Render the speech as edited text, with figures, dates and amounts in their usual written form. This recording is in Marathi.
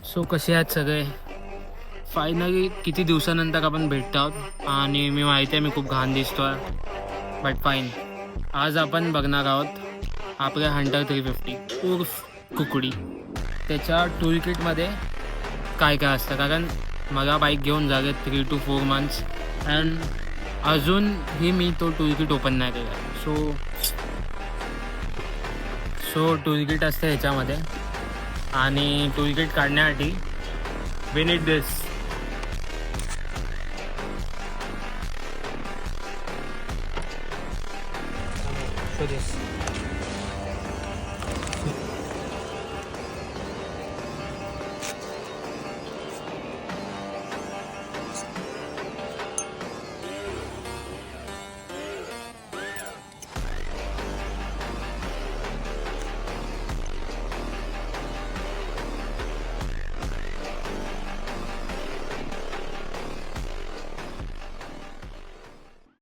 सो कसे आहात सगळे. फायनली किती दिवसानंतर आपण भेटतो आहोत आणि मी माहिती आहे मी खूप घाण दिसतोय, बट फाईन. आज आपण बघणार आहोत आपल्या हंटर 350 उर्फ कुकडी, त्याच्या टूल किटमध्ये काय काय असतं. कारण मला बाईक घेऊन झाले 3 to 4 months अँड अजूनही मी तो टूल किट ओपन नाही केला. सो टूल किट असतं ह्याच्यामध्ये आणि टूल किट काढण्यासाठी वी नीड दिस.